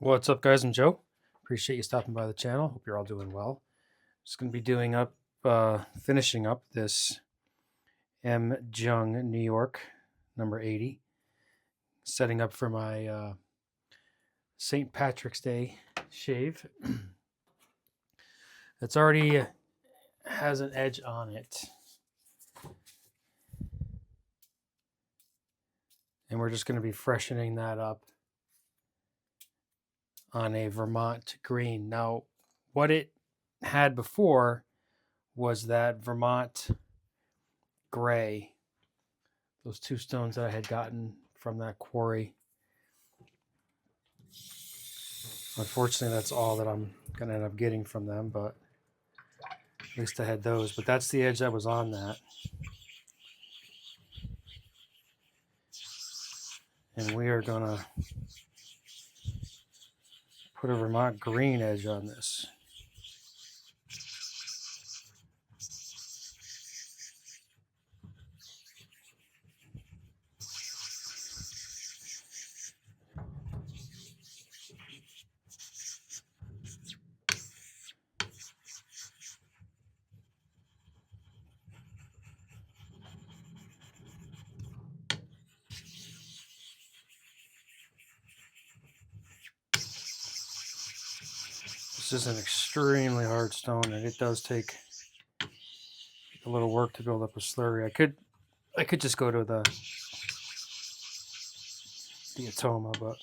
What's up, guys? I'm Joe. Appreciate you stopping by the channel. Hope you're all doing well. Just going to be finishing up this Jung New York number 80, setting up for my St. Patrick's Day shave. It's already has an edge on it, and we're just going to be freshening that up on a Vermont Green. Now, what it had before was that Vermont Gray, those two stones that I had gotten from that quarry. Unfortunately, that's all that I'm going to end up getting from them, but at least I had those. But that's the edge that was on that. And we are going to put a Vermont Green edge on this. This is an extremely hard stone, and it does take a little work to build up a slurry. I could just go to the Atoma, but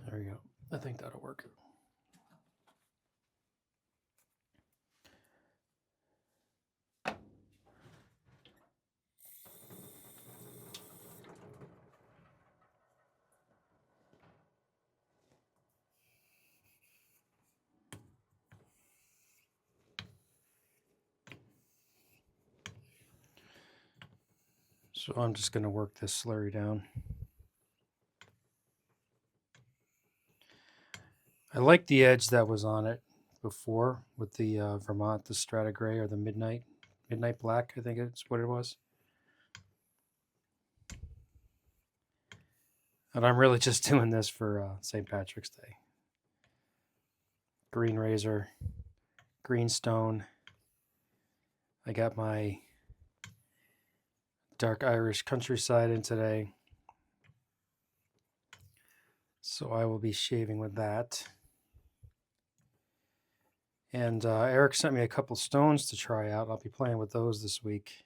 there we go. I think that'll work. So I'm just going to work this slurry down. I like the edge that was on it before with the Vermont, the Strata Gray or the Midnight Black, I think it's what it was. And I'm really just doing this for St. Patrick's Day. Green razor, green stone. I got my dark Irish countryside in today, so I will be shaving with that. And Eric sent me a couple stones to try out. I'll be playing with those this week.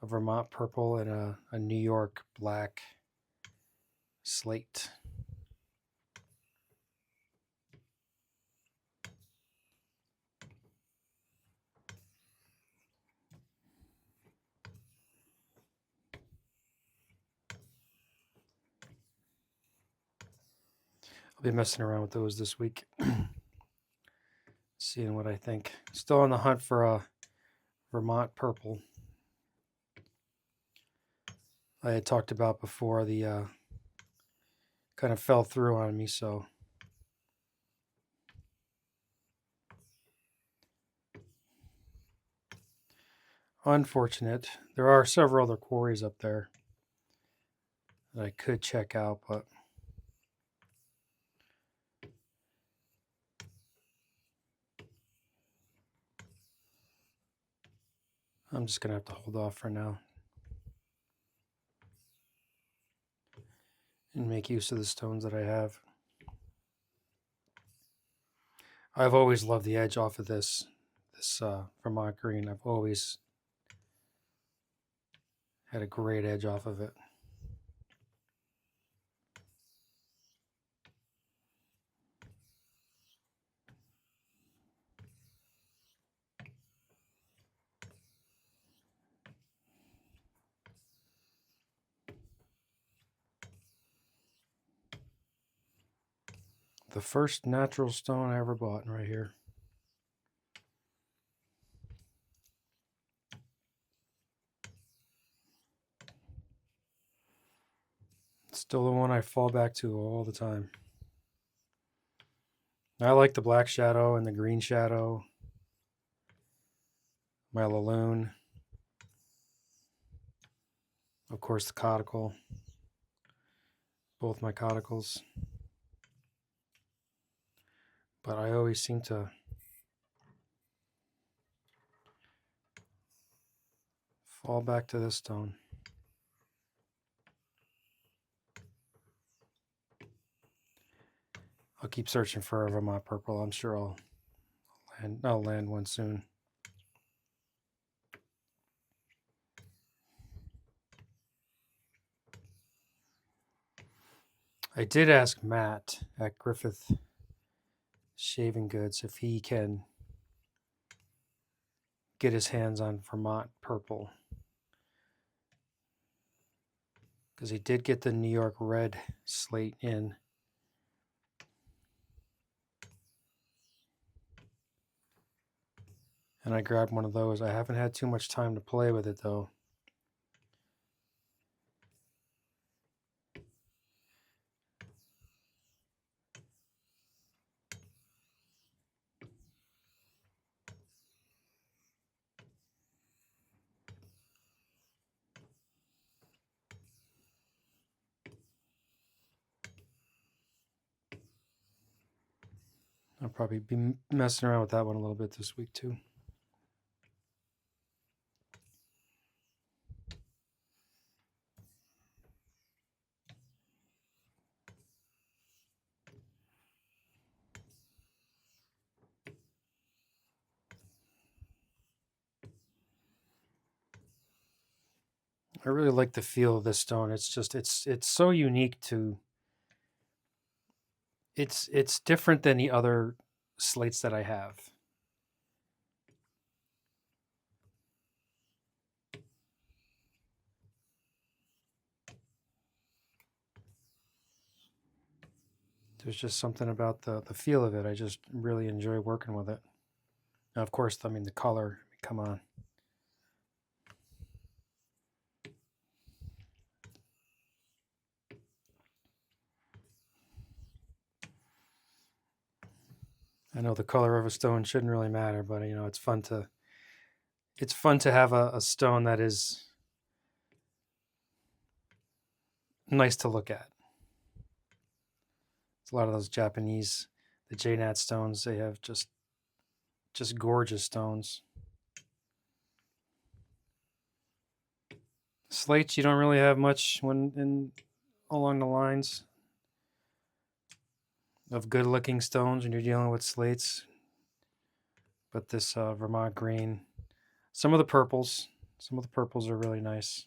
A Vermont purple and a New York black slate. I'll be messing around with those this week. Seeing what I think. Still on the hunt for a Vermont purple. I had talked about before, the kind of fell through on me, so unfortunate. There are several other quarries up there that I could check out, but I'm just going to have to hold off for now and make use of the stones that I have. I've always loved the edge off of this Vermont Green. I've always had a great edge off of it. The first natural stone I ever bought right here. Still the one I fall back to all the time. I like the black shadow and the green shadow. my Laloon, of course the Codical, both my Codicals. But I always seem to fall back to this stone. I'll keep searching for a Vermont purple. I'm sure I'll land one soon. I did ask Matt at Griffith Shaving Goods if he can get his hands on Vermont purple, because he did get the New York red slate in. And I grabbed one of those. I haven't had too much time to play with it though. I'll probably be messing around with that one a little bit this week too. I really like the feel of this stone. It's just it's so unique to. It's different than the other slates that I have. There's just something about the feel of it. I just really enjoy working with it. Now, of course, I mean the color. Come on. I know the color of a stone shouldn't really matter, but you know it's fun to have a stone that is nice to look at. It's a lot of those Japanese, the JNat stones. They have just gorgeous stones. Slates, you don't really have much along the lines of good looking stones when you're dealing with slates. But this Vermont Green, some of the purples are really nice.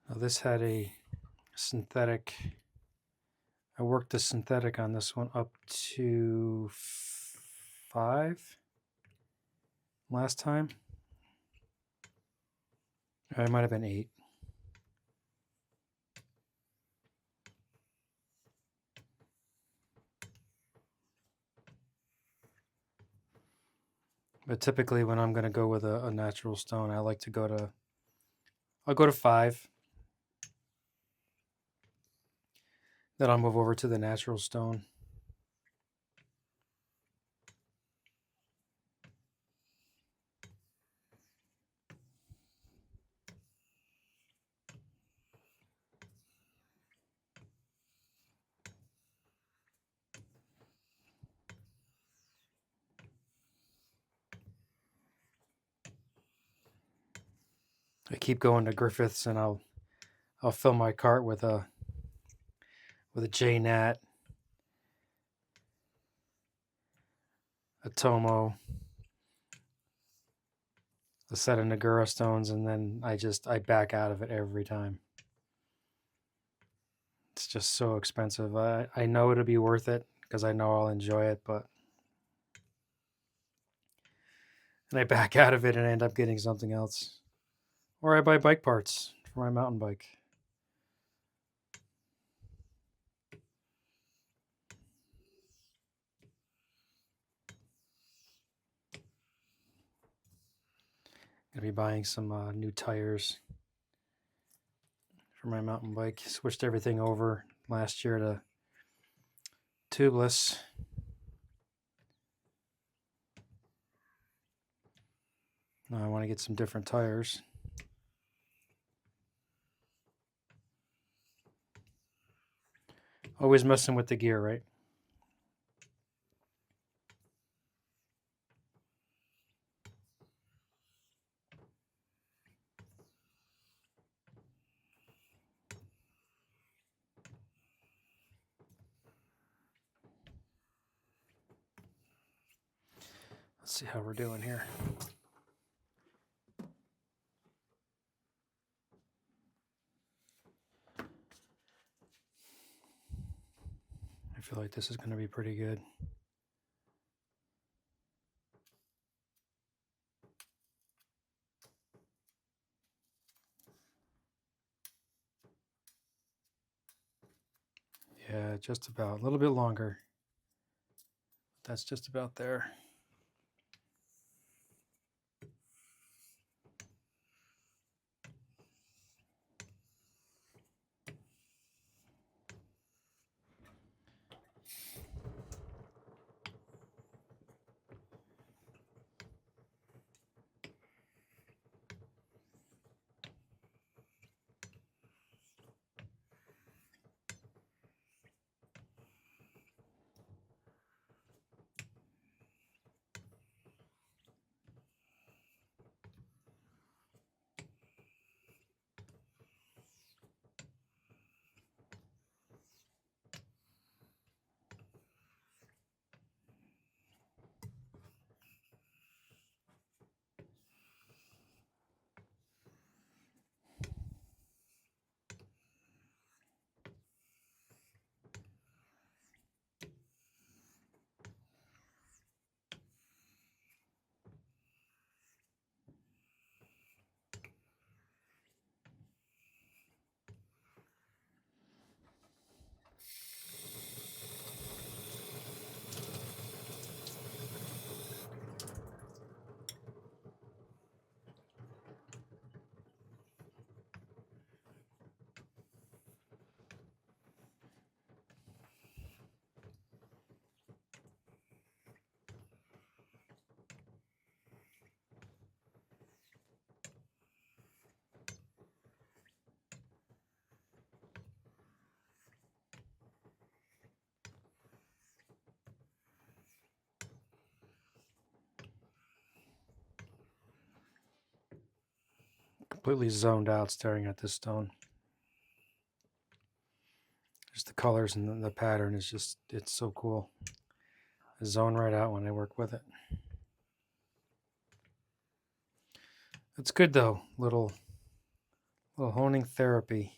Now this had a synthetic. I worked the synthetic on this one up to 5 last time. It might have been 8. But typically when I'm going to go with a natural stone, I like to I'll go to 5. Then I'll move over to the natural stone. I keep going to Griffiths and I'll fill my cart with a JNat, a Tomo, a set of Nagura stones, and then I back out of it every time. it's just so expensive. I know it'll be worth it because I know I'll enjoy it, but and I back out of it and end up getting something else. Or I buy bike parts for my mountain bike. Gonna be buying some new tires for my mountain bike. Switched everything over last year to tubeless. Now I want to get some different tires. Always messing with the gear, right? Let's see how we're doing here. I feel like this is going to be pretty good. Yeah, just about. A little bit longer. That's just about there. Completely zoned out staring at this stone. Just the colors and the pattern is just, it's so cool. I zone right out when I work with it. It's good though, little honing therapy.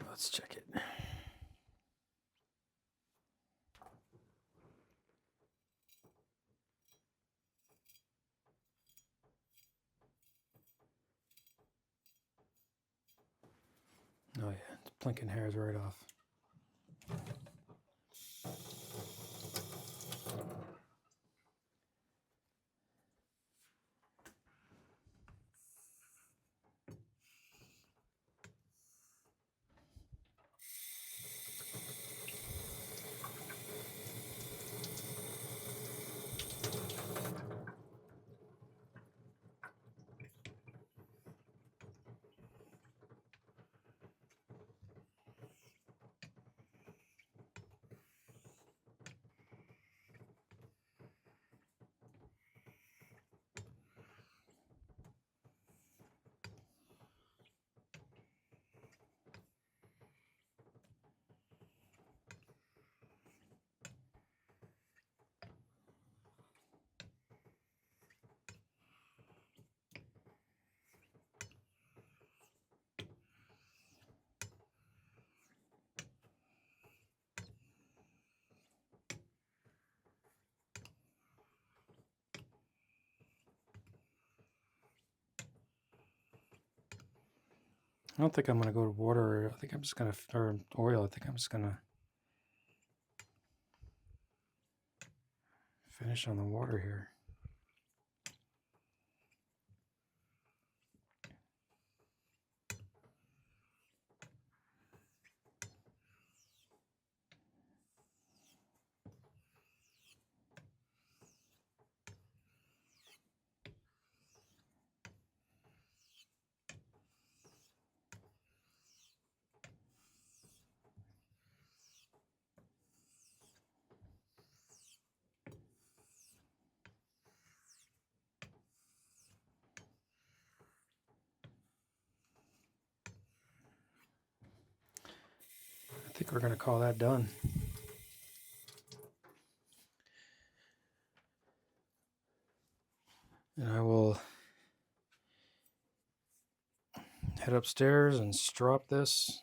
Let's check it. Oh yeah, it's blinking hairs right off. I don't think I'm going to go to water. I think I'm just going to, or oil. I think I'm just going to finish on the water here. I think we're going to call that done. And I will head upstairs and strop this.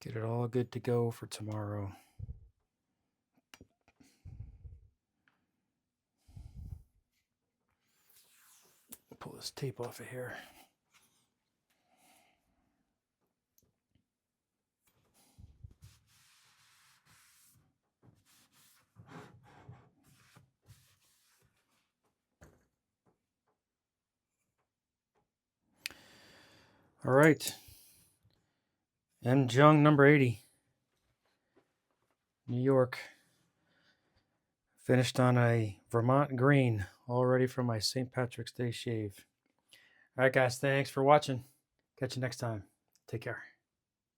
Get it all good to go for tomorrow. Pull this tape off of here. All right. Jung number 80. New York. Finished on a Vermont Green, all ready for my St. Patrick's Day shave. All right, guys, thanks for watching. Catch you next time. Take care.